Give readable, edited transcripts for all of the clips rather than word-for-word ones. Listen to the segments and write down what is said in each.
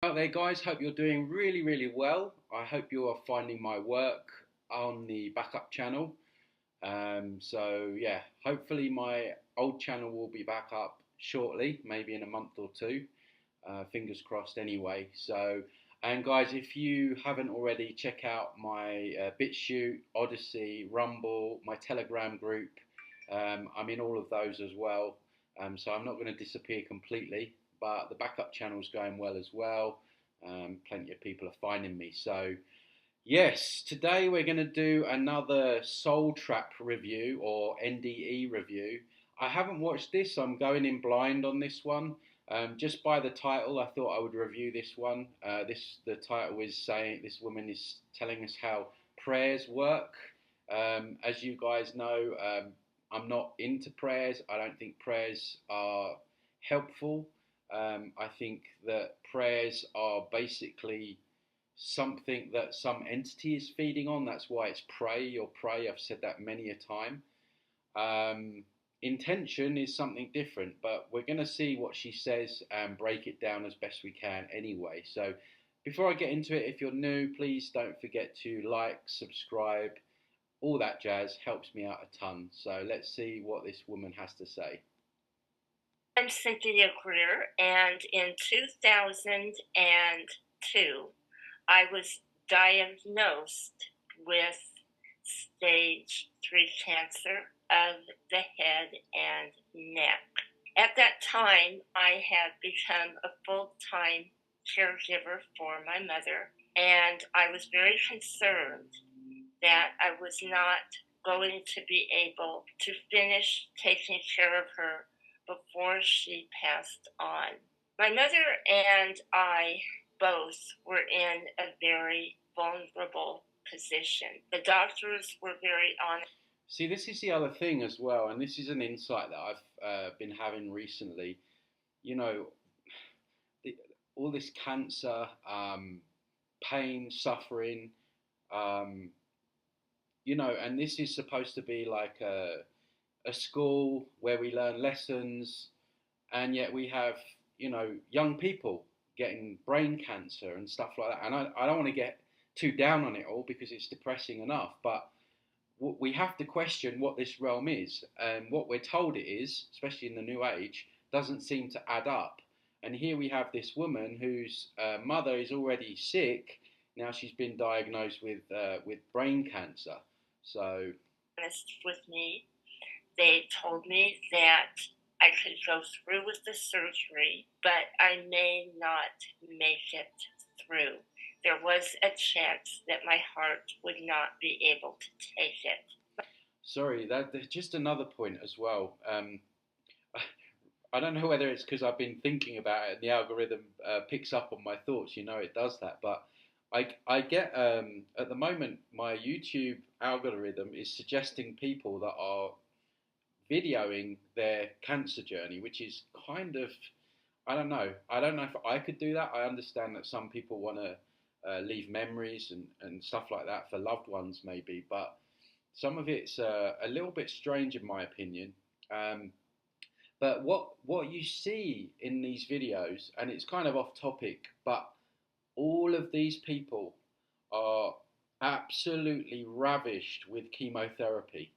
Out there, guys, hope you're doing really well. I hope you are finding my work on the backup channel. Yeah, hopefully my old channel will be back up shortly, maybe in a month or two. Fingers crossed anyway. And guys, if you haven't already, check out my Bitchute, Odysee, Rumble, my Telegram group. I'm in all of those as well. So I'm not going to disappear completely, but the backup channel is going well as well. Plenty of people are finding me. So yes, today we're going to do another Soul Trap review or NDE review. I haven't watched this, so I'm going in blind on this one. Just by the title, I thought I would review this one. The title is saying this woman is telling us how prayers work. As you guys know, I'm not into prayers. I don't think prayers are helpful. I think that prayers are basically something that some entity is feeding on. That's why it's pray or pray. I've said that many a time. Intention is something different, but we're going to see what she says and break it down as best we can anyway. So before I get into it, if you're new, please don't forget to like, subscribe, all that jazz helps me out a ton. So let's see what this woman has to say. I'm Cynthia Greer, and in 2002, I was diagnosed with stage 3 cancer of the head and neck. At that time, I had become a full-time caregiver for my mother, and I was very concerned that I was not going to be able to finish taking care of her before she passed on. My mother and I both were in a very vulnerable position. The doctors were very honest. See, this is the other thing as well, and this is an insight that I've been having recently. You know, the, all this cancer, pain, suffering, um, and this is supposed to be like a school where we learn lessons, and yet we have, young people getting brain cancer and stuff like that. And I don't want to get too down on it all because it's depressing enough, but we have to question what this realm is. And what we're told it is, especially in the new age, doesn't seem to add up. And here we have this woman whose mother is already sick. Now she's been diagnosed with brain cancer. So, honest with me. They told me that I could go through with the surgery, but I may not make it through. There was a chance that my heart would not be able to take it. Sorry, there's just another point as well. I don't know whether it's because I've been thinking about it and the algorithm picks up on my thoughts. It does that. But I get, at the moment, my YouTube algorithm is suggesting people that are videoing their cancer journey, which is kind of, I don't know. I don't know if I could do that. I understand that some people want to leave memories and stuff like that for loved ones, maybe, but some of it's a little bit strange in my opinion. But what you see in these videos, and it's kind of off topic, but all of these people are absolutely ravished with chemotherapy,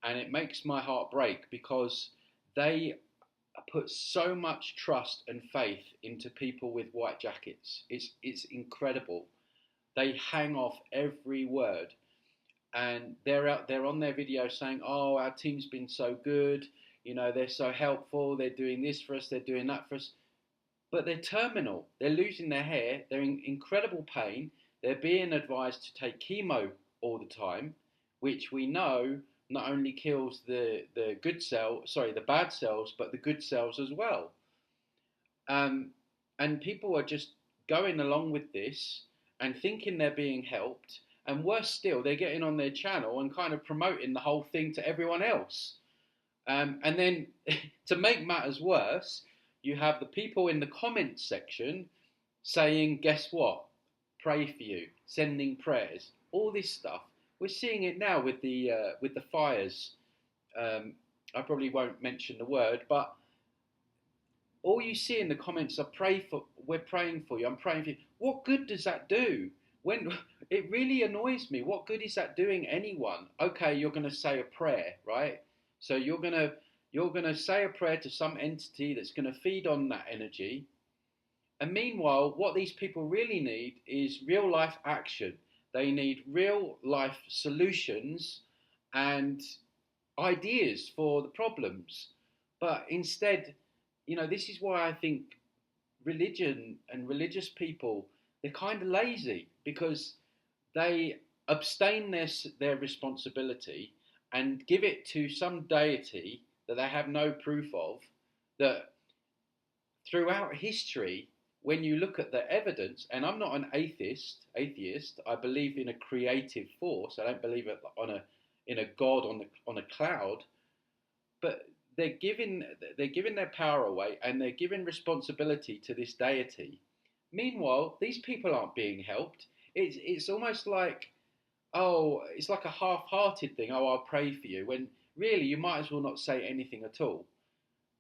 and it makes my heart break because they put so much trust and faith into people with white jackets. It's incredible. They hang off every word, and they're on their video saying, "Oh, our team's been so good. They're so helpful. They're doing this for us. They're doing that for us." But they're terminal. They're losing their hair. They're in incredible pain. They're being advised to take chemo all the time, which we know not only kills the bad cells, but the good cells as well. Um, and people are just going along with this and thinking they're being helped. And worse still, they're getting on their channel and kind of promoting the whole thing to everyone else. And then to make matters worse, you have the people in the comments section saying, guess what? Pray for you, sending prayers, all this stuff. We're seeing it now with the fires. I probably won't mention the word, but all you see in the comments are we're praying for you, I'm praying for you. What good does that do? When it really annoys me, what good is that doing anyone? Okay, you're going to say a prayer, right? So you're going to say a prayer to some entity that's going to feed on that energy. And meanwhile, what these people really need is real life action. They need real life solutions and ideas for the problems. But instead, this is why I think religion and religious people, they're kind of lazy because they abstain their responsibility and give it to some deity that they have no proof of, that throughout history, when you look at the evidence, and I'm not an atheist, I believe in a creative force. I don't believe in a God on a cloud, but they're giving their power away and they're giving responsibility to this deity. Meanwhile, these people aren't being helped. It's almost like, oh, it's like a half-hearted thing. Oh, I'll pray for you, when really you might as well not say anything at all.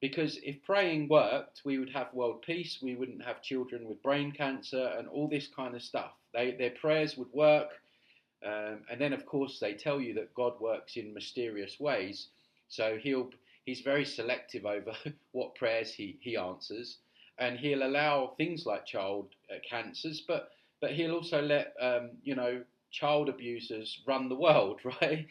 Because if praying worked, we would have world peace. We wouldn't have children with brain cancer and all this kind of stuff. Their prayers would work. And then, of course, they tell you that God works in mysterious ways. So he's very selective over what prayers he answers. And he'll allow things like child cancers, but he'll also let, child abusers run the world, right?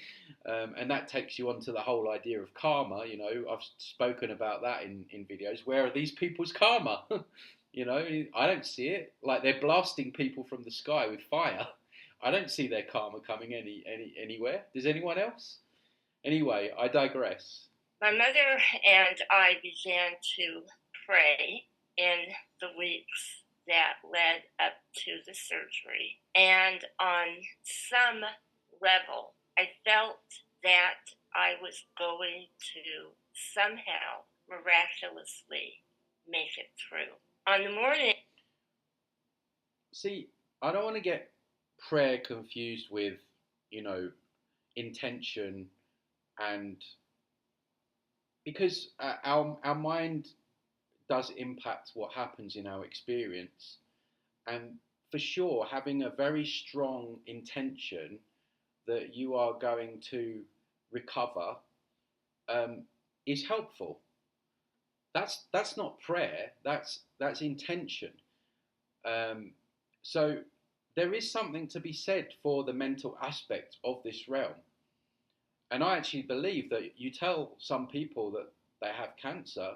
And that takes you onto the whole idea of karma. I've spoken about that in videos. Where are these people's karma? I don't see it. Like, they're blasting people from the sky with fire. I don't see their karma coming anywhere. Does anyone else? Anyway, I digress. My mother and I began to pray in the weeks that led up to the surgery. And on some level, I felt that I was going to somehow miraculously make it through. On the morning... See, I don't want to get prayer confused with, intention, and because our mind does impact what happens in our experience. And for sure, having a very strong intention that you are going to recover is helpful. That's not prayer. That's intention. So there is something to be said for the mental aspect of this realm. And I actually believe that you tell some people that they have cancer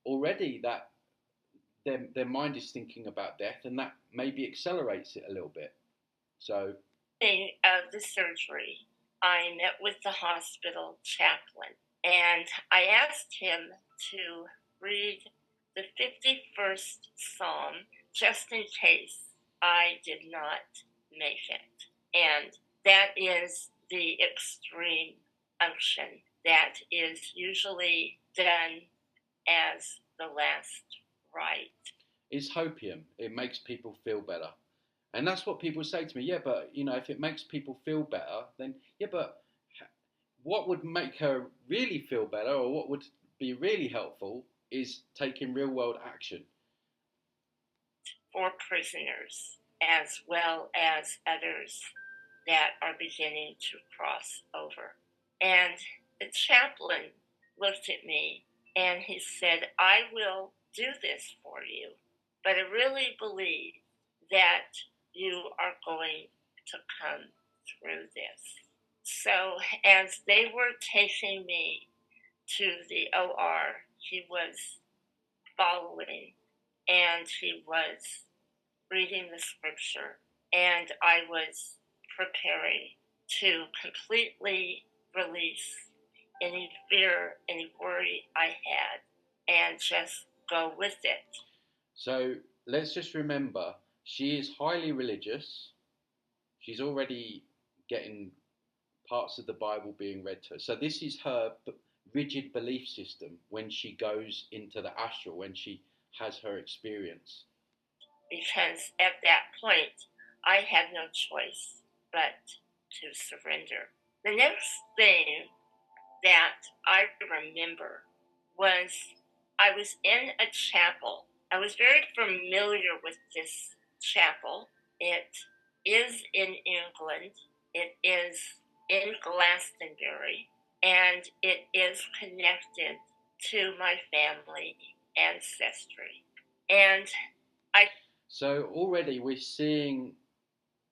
already, that their mind is thinking about death, and that maybe accelerates it a little bit. So, of the surgery, I met with the hospital chaplain, and I asked him to read the 51st Psalm just in case I did not make it. And that is the extreme unction that is usually done as the last rite. It's hopium. It makes people feel better. And that's what people say to me. Yeah, but, if it makes people feel better, then, yeah, but what would make her really feel better, or what would be really helpful, is taking real world action. For prisoners, as well as others that are beginning to cross over. And the chaplain looked at me and he said, I will do this for you, but I really believe that you are going to come through this. So as they were taking me to the OR, he was following and he was reading the scripture, and I was preparing to completely release any fear, any worry I had, and just go with it. So let's just remember, she is highly religious. She's already getting parts of the Bible being read to her. So this is her rigid belief system when she goes into the astral, when she has her experience. Because at that point, I had no choice but to surrender. The next thing that I remember was I was in a chapel. I was very familiar with this chapel. It is in England. It is in Glastonbury, and it is connected to my family ancestry. And So already we're seeing,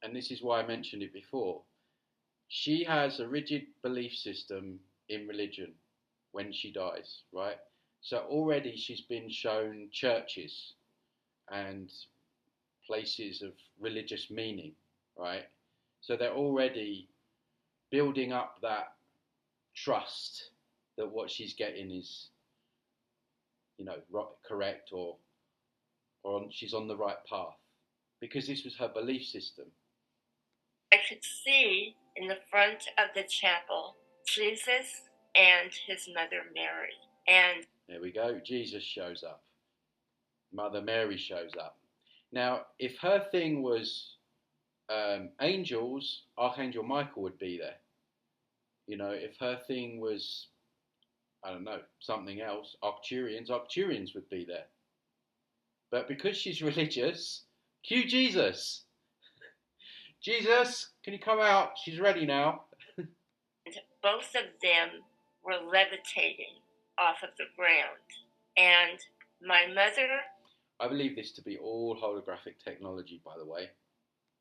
and this is why I mentioned it before, she has a rigid belief system in religion when she dies, right? So already she's been shown churches and places of religious meaning, right? So they're already building up that trust that what she's getting is, correct, or she's on the right path because this was her belief system. I could see in the front of the chapel Jesus and his mother Mary. And there we go. Jesus shows up. Mother Mary shows up. Now, if her thing was angels, Archangel Michael would be there. If her thing was, I don't know, something else, Arcturians would be there. But because she's religious, cue Jesus. Jesus, can you come out? She's ready now. Both of them were levitating off of the ground. And my mother... I believe this to be all holographic technology, by the way.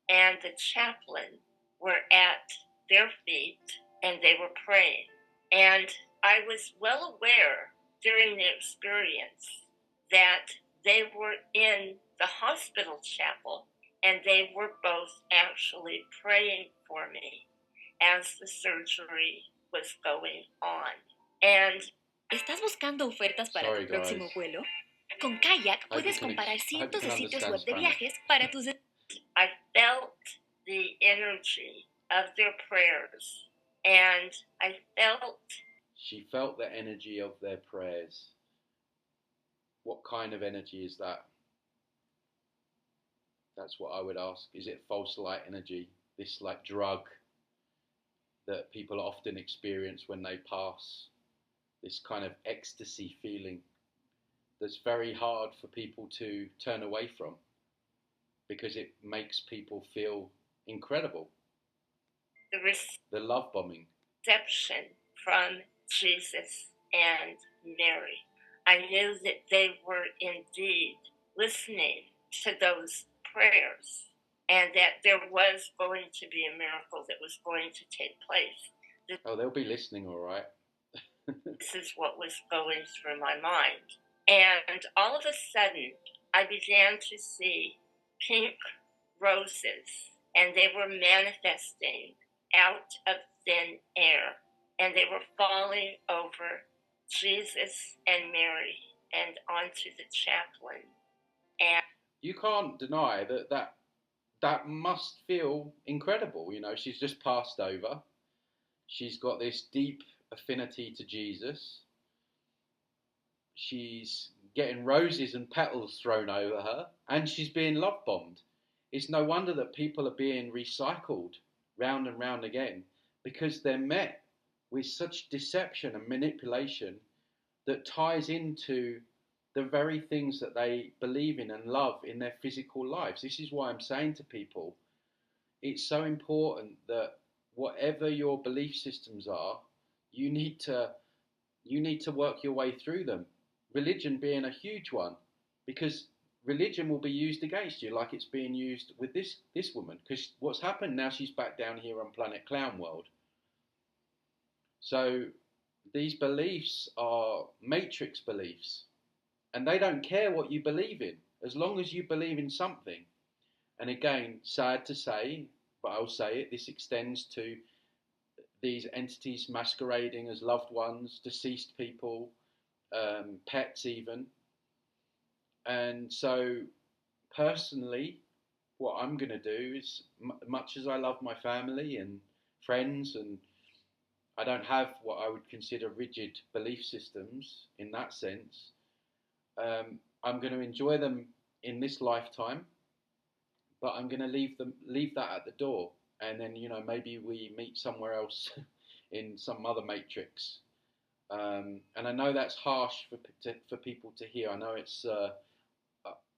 And the chaplain were at their feet, and they were praying. And I was well aware during the experience that they were in the hospital chapel, and they were both actually praying for me as the surgery was going on. And ¿Estás buscando ofertas para tu próximo vuelo? Con Kayak puedes comparar cientos de sitios web de viajes para tus... I felt the energy of their prayers, and I felt... She felt the energy of their prayers. What kind of energy is that? That's what I would ask. Is it false light energy? This like drug that people often experience when they pass? This kind of ecstasy feeling that's very hard for people to turn away from because it makes people feel incredible. The love bombing. Reception from Jesus and Mary. I knew that they were indeed listening to those prayers and that there was going to be a miracle that was going to take place. They'll be listening all right. This is what was going through my mind. And all of a sudden, I began to see pink roses, and they were manifesting out of thin air, and they were falling over Jesus and Mary and onto the chaplain. And you can't deny that must feel incredible. She's just passed over. She's got this deep affinity to Jesus. She's getting roses and petals thrown over her, and she's being love bombed. It's no wonder that people are being recycled round and round again because they're met with such deception and manipulation that ties into the very things that they believe in and love in their physical lives. This is why I'm saying to people, it's so important that whatever your belief systems are, you need to work your way through them. Religion being a huge one, because religion will be used against you like it's being used with this woman. Because what's happened now, she's back down here on Planet Clown World. So these beliefs are matrix beliefs, and they don't care what you believe in as long as you believe in something. And again, sad to say, but I'll say it, this extends to these entities masquerading as loved ones, deceased people, pets even. And so personally, what I'm going to do is, much as I love my family and friends, and I don't have what I would consider rigid belief systems in that sense, I'm going to enjoy them in this lifetime, but I'm going to leave that at the door, and then maybe we meet somewhere else in some other matrix. And I know that's harsh for people to hear. I know it's a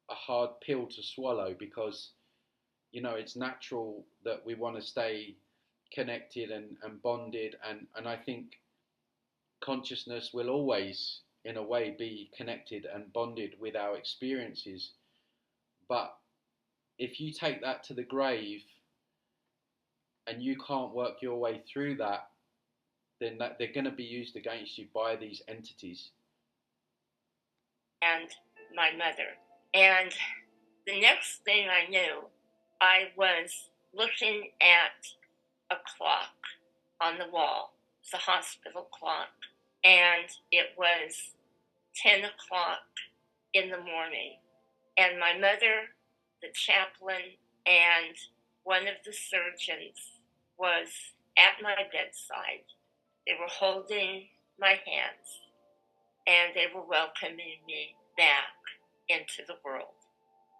hard pill to swallow because, you know, it's natural that we want to stay connected and bonded. And I think consciousness will always, in a way, be connected and bonded with our experiences. But if you take that to the grave and you can't work your way through that, then they're going to be used against you by these entities. And my mother. And the next thing I knew, I was looking at a clock on the wall. It's a hospital clock. And it was 10 o'clock in the morning. And my mother, the chaplain, and one of the surgeons was at my bedside. They were holding my hands, and they were welcoming me back into the world.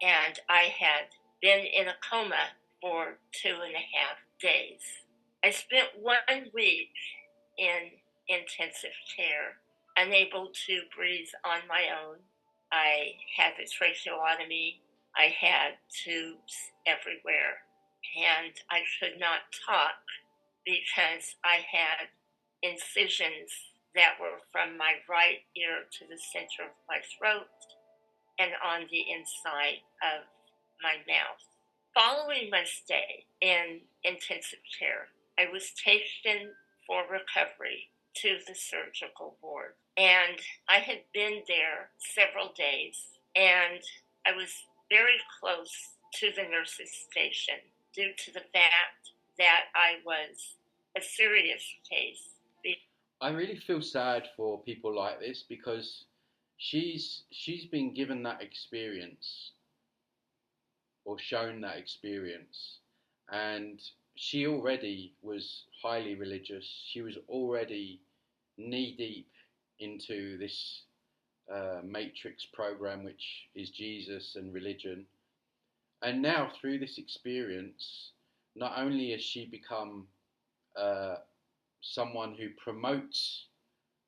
And I had been in a coma for 2.5 days. I spent 1 week in intensive care, unable to breathe on my own. I had a tracheotomy. I had tubes everywhere, and I could not talk because I had incisions that were from my right ear to the center of my throat and on the inside of my mouth. Following my stay in intensive care, I was taken for recovery to the surgical ward. And I had been there several days, and I was very close to the nurse's station due to the fact that I was a serious case. I really feel sad for people like this because she's been given that experience or shown that experience, and she already was highly religious. She was already knee deep into this matrix program, which is Jesus and religion. And now through this experience, not only has she become someone who promotes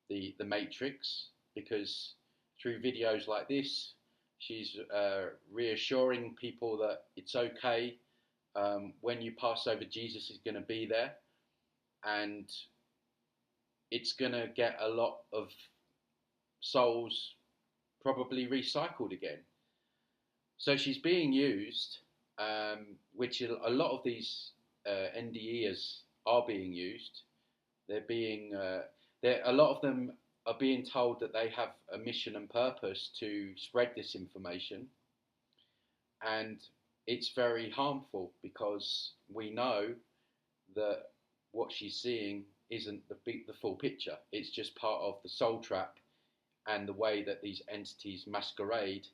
the matrix, because through videos like this, she's reassuring people that it's okay. When you pass over, Jesus is going to be there, and it's going to get a lot of souls probably recycled again. So she's being used, which a lot of these NDEs are being used. They're being, a lot of them are being told that they have a mission and purpose to spread this information, and it's very harmful because we know that what she's seeing isn't the full picture. It's just part of the soul trap and the way that these entities masquerade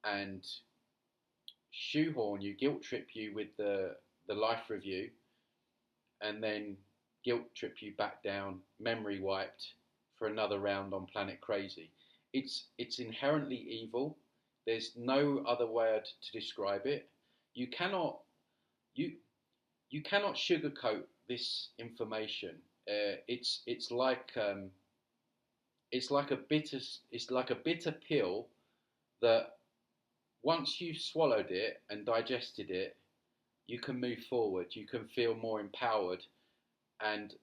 and shoehorn you, guilt trip you with the life review, and then guilt trip you back down, memory wiped, for another round on Planet Crazy. It's inherently evil. There's no other word to describe it. You cannot sugarcoat this information. It's like a bitter pill that once you've swallowed it and digested it, you can move forward. You can feel more empowered, and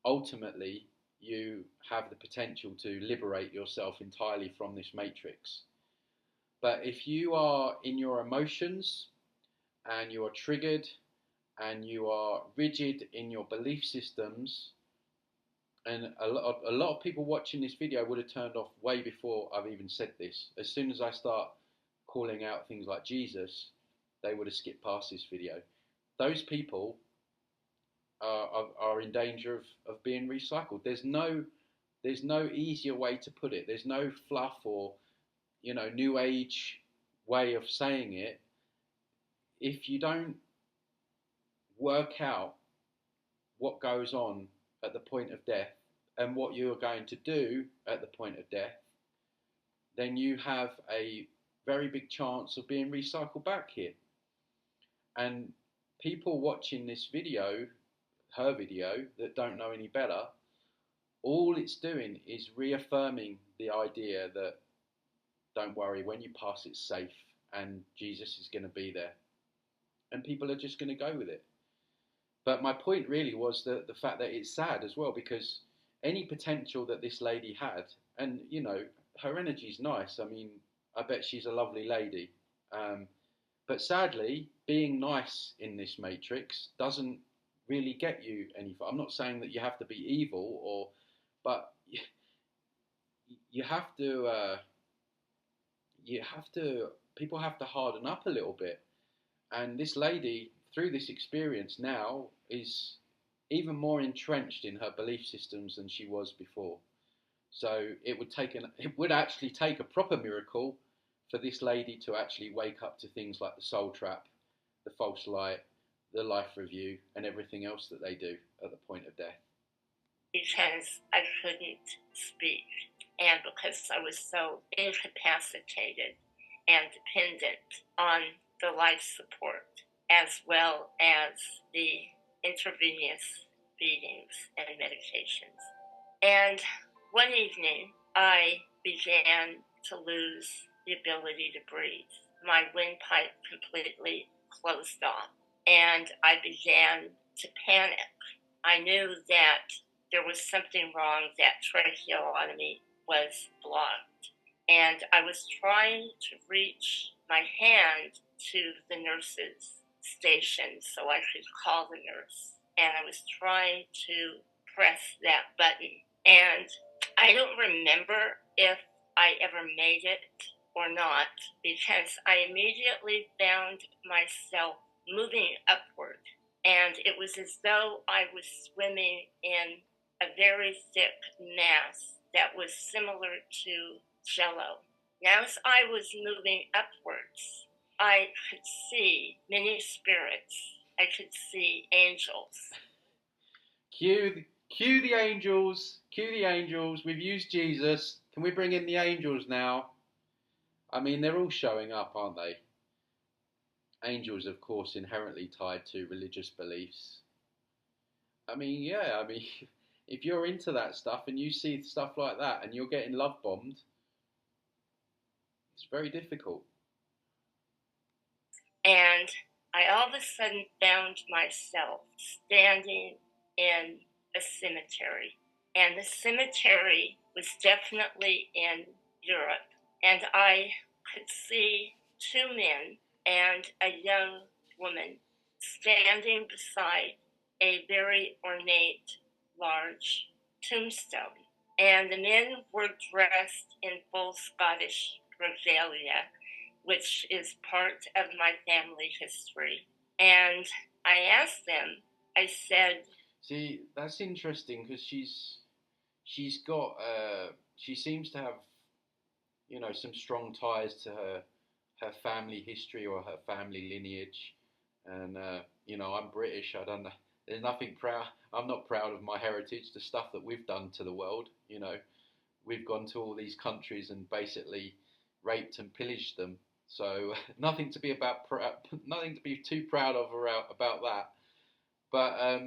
ultimately you have the potential to liberate yourself entirely from this matrix. But if you are in your emotions and you are triggered and you are rigid in your belief systems, and a lot of people watching this video would have turned off way before I've even said this. As soon as I start calling out things like Jesus, they would have skipped past this video. Those people are in danger of being recycled. There's no easier way to put it. There's no fluff or new age way of saying it. If you don't work out what goes on at the point of death and what you are going to do at the point of death, then you have a very big chance of being recycled back here. And people watching this video, her video, that don't know any better, all it's doing is reaffirming the idea that don't worry, when you pass it's safe and Jesus is going to be there. And people are just going to go with it. But my point really was that the fact that it's sad as well, because any potential that this lady had, and you know, her energy's nice. I mean, I bet she's a lovely lady. But sadly, being nice in this matrix doesn't really get you any far. I'm not saying that you have to be evil, but you have to. People have to harden up a little bit. And this lady, through this experience now, is even more entrenched in her belief systems than she was before. So it would actually take a proper miracle for this lady to actually wake up to things like the soul trap, the false light, the life review, and everything else that they do at the point of death. Because I couldn't speak, and because I was so incapacitated and dependent on the life support, as well as the intravenous feedings and medications. And one evening, I began to lose the ability to breathe. My windpipe completely closed off, and I began to panic. I knew that there was something wrong, that tracheotomy was blocked. And I was trying to reach my hand to the nurse's station so I could call the nurse. And I was trying to press that button. And I don't remember if I ever made it or not, because I immediately found myself moving upward. And it was as though I was swimming in a very thick mass that was similar to jello. Now, as I was moving upwards, I could see many spirits. I could see angels. Cue the angels. Cue the angels. We've used Jesus. Can we bring in the angels now? I mean, they're all showing up, aren't they? Angels, of course, inherently tied to religious beliefs. I mean, yeah, if you're into that stuff and you see stuff like that and you're getting love bombed, it's very difficult. And I all of a sudden found myself standing in a cemetery. And the cemetery was definitely in Europe. And I could see two men and a young woman standing beside a very ornate, large tombstone. And the men were dressed in full Scottish regalia, which is part of my family history. And I asked them, I said... See, that's interesting, because she seems to have, you know, some strong ties to her family history or her family lineage. And, you know, I'm British, I don't know. There's nothing proud. I'm not proud of my heritage, the stuff that we've done to the world. You know, we've gone to all these countries and basically raped and pillaged them. So nothing to be too proud of about that. But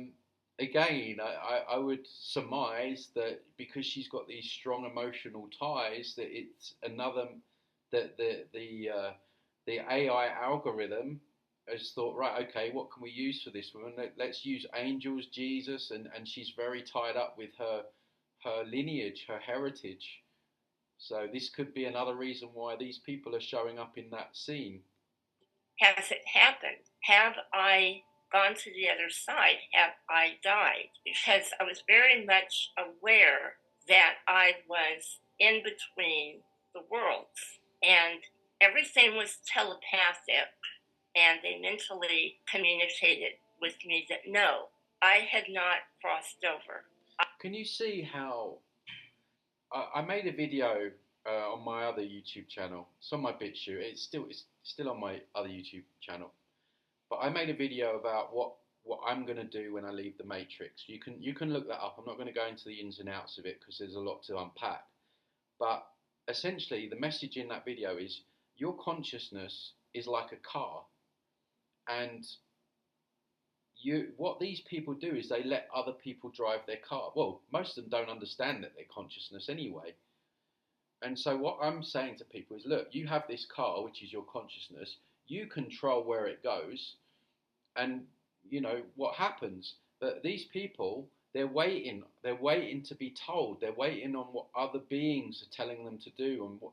again, I would surmise that because she's got these strong emotional ties, that it's another that the AI algorithm has thought, right, okay, what can we use for this woman? Let's use angels, Jesus, and she's very tied up with her lineage, her heritage. So this could be another reason why these people are showing up in that scene. Has it happened? Have I gone to the other side? Have I died? Because I was very much aware that I was in between the worlds, and everything was telepathic. And they mentally communicated with me that no, I had not crossed over. Can you see how I made a video on my other YouTube channel? It's on my Bitchute. It's still on my other YouTube channel. But I made a video about what I'm going to do when I leave the Matrix. You can look that up. I'm not going to go into the ins and outs of it because there's a lot to unpack. But essentially, the message in that video is your consciousness is like a car. And what these people do is they let other people drive their car. Well, most of them don't understand that they're consciousness anyway. And so what I'm saying to people is, look, you have this car, which is your consciousness. You control where it goes, and you know what happens. But these people, they're waiting to be told. They're waiting on what other beings are telling them to do, and what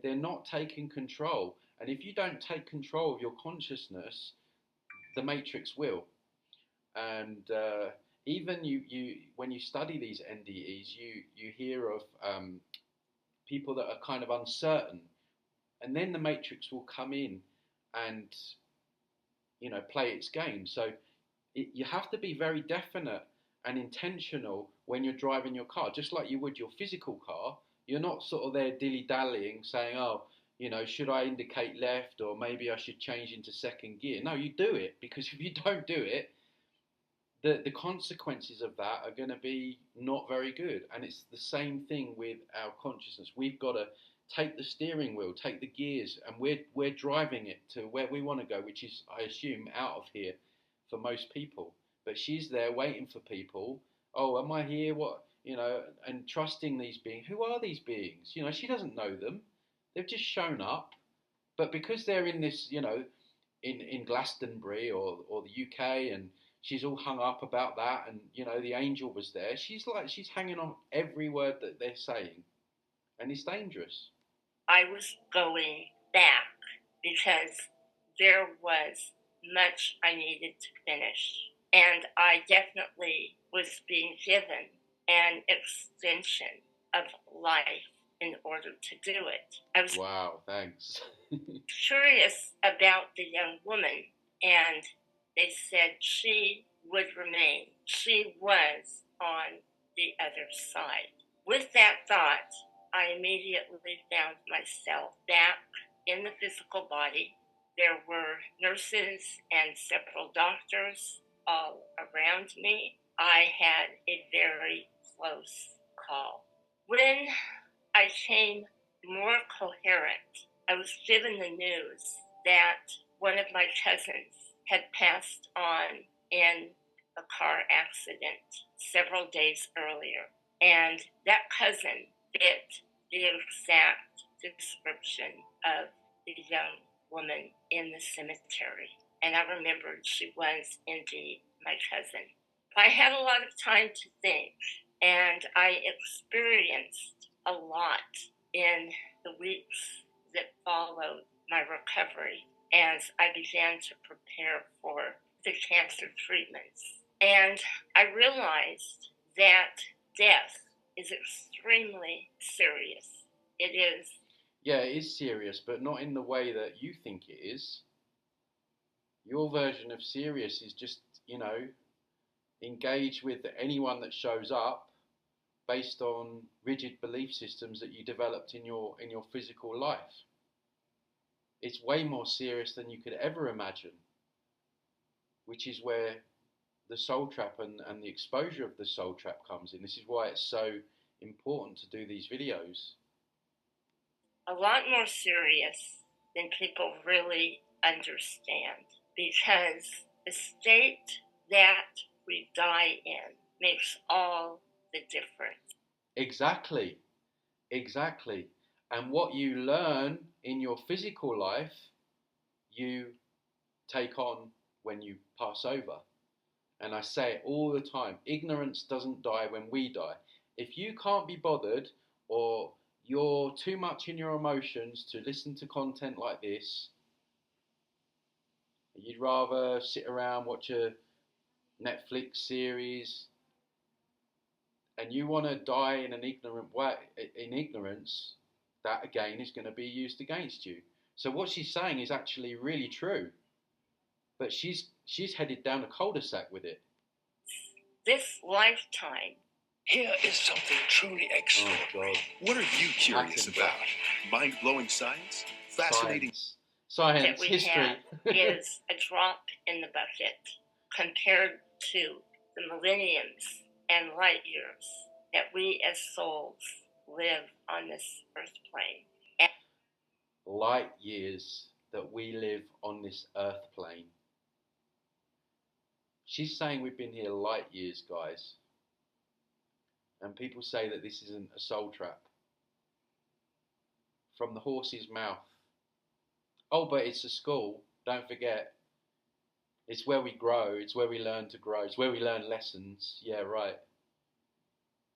they're not taking control. And if you don't take control of your consciousness, the matrix will. And even you when you study these NDEs, you hear of people that are kind of uncertain, and then the matrix will come in and play its game. So you have to be very definite and intentional when you're driving your car, just like you would your physical car. You're not sort of there dilly-dallying saying, oh, should I indicate left, or maybe I should change into second gear. No, you do it, because if you don't do it, the consequences of that are going to be not very good. And it's the same thing with our consciousness. We've got to take the steering wheel, take the gears, and we're driving it to where we want to go, which is, I assume, out of here for most people. But she's there waiting for people. Oh, am I here? What, and trusting these beings. Who are these beings? She doesn't know them. They've just shown up. But because they're in this, in Glastonbury or the UK, and she's all hung up about that, and the angel was there. She's hanging on every word that they're saying, and it's dangerous. I was going back because there was much I needed to finish, and I definitely was being given an extension of life in order to do it. I was thanks. curious about the young woman, and they said she would remain. She was on the other side. With that thought, I immediately found myself back in the physical body. There were nurses and several doctors all around me. I had a very close call. When I came more coherent, I was given the news that one of my cousins had passed on in a car accident several days earlier. And that cousin fit the exact description of the young woman in the cemetery. And I remembered she was indeed my cousin. I had a lot of time to think, and I experienced a lot in the weeks that followed my recovery as I began to prepare for the cancer treatments. And I realized that death is extremely serious. It is. Yeah, it is serious, but not in the way that you think it is. Your version of serious is just, engage with anyone that shows up based on rigid belief systems that you developed in your physical life. It's way more serious than you could ever imagine, which is where the soul trap and the exposure of the soul trap comes in. This is why it's so important to do these videos. A lot more serious than people really understand, because the state that we die in makes all the difference. Exactly. And what you learn in your physical life, you take on when you pass over. And I say it all the time, ignorance doesn't die when we die. If you can't be bothered, or you're too much in your emotions to listen to content like this, you'd rather sit around, watch a Netflix series, and you want to die in an ignorant way, in ignorance, that again is going to be used against you. So what she's saying is actually really true, but she's headed down a cul-de-sac with it. This lifetime. Here is something truly extraordinary. What are you curious about? Mind-blowing science? Fascinating science, that we history have is a drop in the bucket compared to the millenniums and light years that we as souls live on this earth plane. And light years that we live on this earth plane. She's saying we've been here light years, guys. And people say that this isn't a soul trap. From the horse's mouth. Oh, but it's a school. Don't forget. It's where we grow. It's where we learn to grow. It's where we learn lessons. Yeah, right.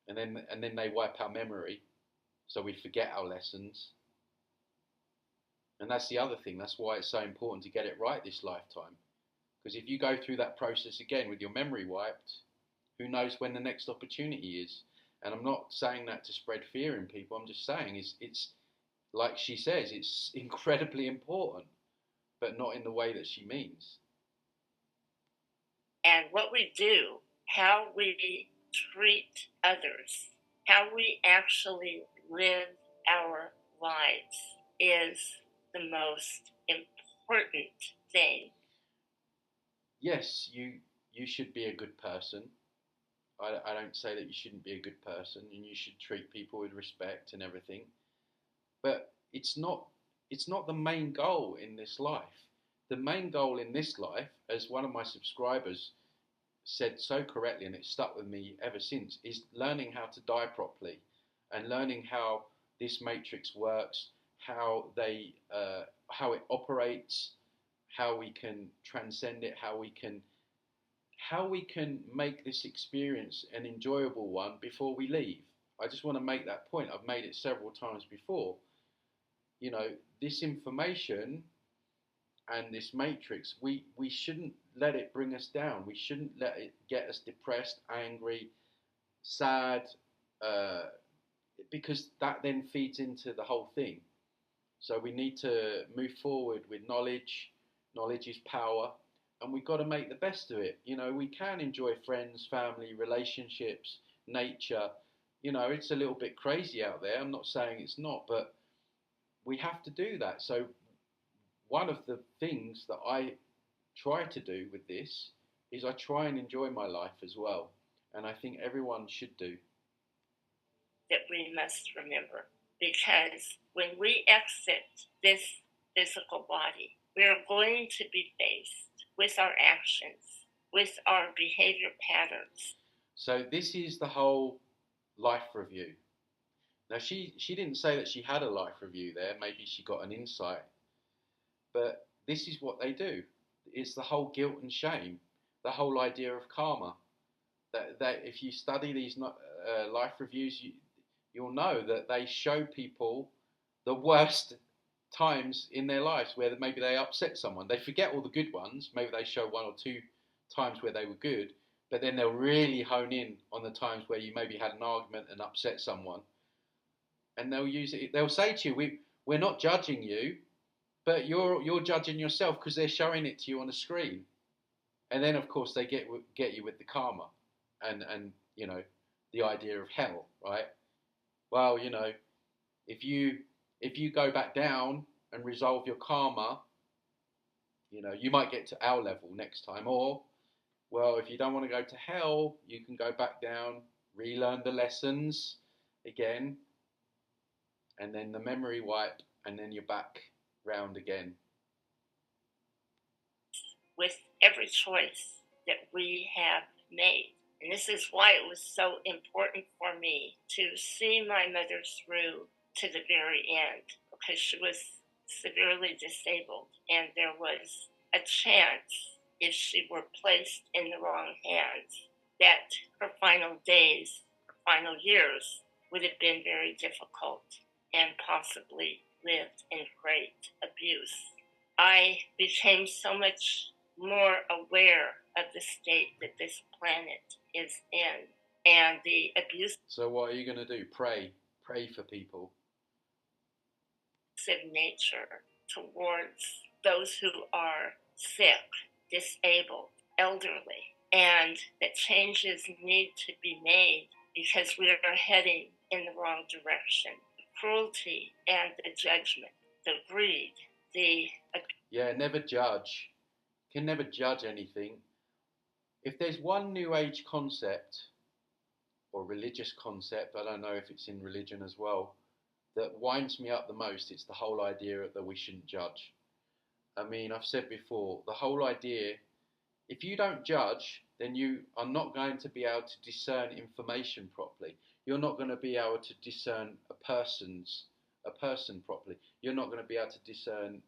And then they wipe our memory, so we forget our lessons. And that's the other thing. That's why it's so important to get it right this lifetime. Because if you go through that process again with your memory wiped, who knows when the next opportunity is? And I'm not saying that to spread fear in people. I'm just saying it's like she says, it's incredibly important, but not in the way that she means. And what we do, how we treat others, how we actually live our lives is the most important thing. Yes, you should be a good person. I don't say that you shouldn't be a good person, and you should treat people with respect and everything. But it's not the main goal in this life. The main goal in this life, as one of my subscribers said so correctly, and it stuck with me ever since, is learning how to die properly and learning how this matrix works, how it operates, how we can transcend it, how we can make this experience an enjoyable one before we leave. I just want to make that point. I've made it several times before. You know, this information and this matrix, we shouldn't let it bring us down. We shouldn't let it get us depressed, angry, sad, because that then feeds into the whole thing. So we need to move forward with knowledge. Knowledge is power, and we've got to make the best of it. You know, we can enjoy friends, family, relationships, nature. You know, it's a little bit crazy out there. I'm not saying it's not, but we have to do that. So one of the things that I try to do with this is I try and enjoy my life as well. And I think everyone should do. That we must remember. Because when we exit this physical body, we are going to be faced with our actions, with our behavior patterns. So this is the whole life review. Now, she didn't say that she had a life review there. Maybe she got an insight. But this is what they do. It's the whole guilt and shame, the whole idea of karma. That if you study these life reviews, you'll know that they show people the worst times in their lives where maybe they upset someone. They forget all the good ones. Maybe they show one or two times where they were good, but then they'll really hone in on the times where you maybe had an argument and upset someone. And they'll use it. They'll say to you, "We're not judging you, but you're judging yourself because they're showing it to you on a screen." And then, of course, they get you with the karma, and you know, the idea of hell, right? Well, you know, if you go back down and resolve your karma, you know, you might get to our level next time. Or, well, if you don't want to go to hell, you can go back down, relearn the lessons again, and then the memory wipe, and then you're back round again. With every choice that we have made. And this is why it was so important for me to see my mother through to the very end, because she was severely disabled, and there was a chance, if she were placed in the wrong hands, that her final days, her final years would have been very difficult and possibly lived in great abuse. I became so much more aware of the state that this planet is in and the abuse. So what are you going to do? Pray for people. Nature towards those who are sick, disabled, elderly, and that changes need to be made because we are heading in the wrong direction. The cruelty and the judgment, the greed, never judge. Can never judge anything. If there's one new age concept or religious concept, I don't know if it's in religion as well, that winds me up the most, it's the whole idea that we shouldn't judge. I mean, I've said before, the whole idea, if you don't judge, then you are not going to be able to discern information properly. You're not going to be able to discern a person properly. You're not going to be able to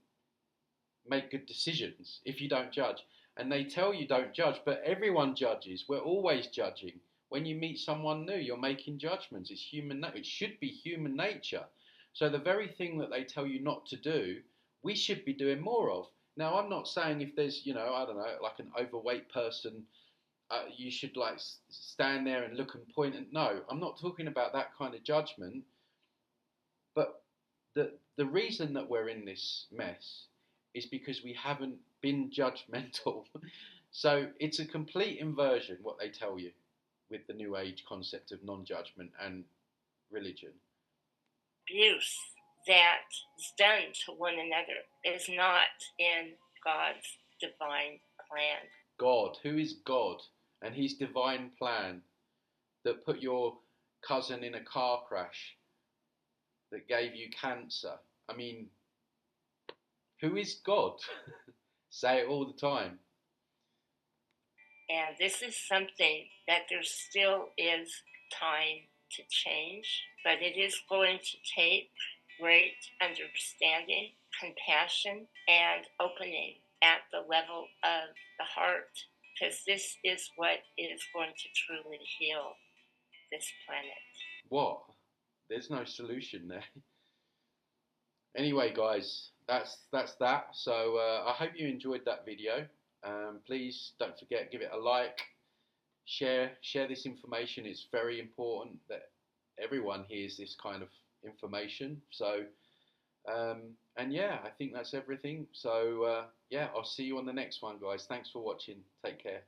make good decisions if you don't judge. And they tell you don't judge, but everyone judges. We're always judging. When you meet someone new, you're making judgments. It's human. It should be human nature. So the very thing that they tell you not to do, we should be doing more of. Now, I'm not saying if there's, I don't know, like an overweight person, you should like stand there and look and point. And no, I'm not talking about that kind of judgment. But the reason that we're in this mess is because we haven't been judgmental. So it's a complete inversion, what they tell you with the New Age concept of non-judgment and religion. Abuse that is done to one another is not in God's divine plan. God, who is God and his divine plan that put your cousin in a car crash, that gave you cancer? I mean, who is God? Say it all the time. And this is something that there still is time to change, but it is going to take great understanding, compassion, and opening at the level of the heart, because this is what is going to truly heal this planet. What? There's no solution there. Anyway, guys, that's that. So I hope you enjoyed that video. Please don't forget, give it a like, share this information. It's very important that everyone hears this kind of information. So, and yeah, I think that's everything. So yeah, I'll see you on the next one, guys. Thanks for watching. Take care.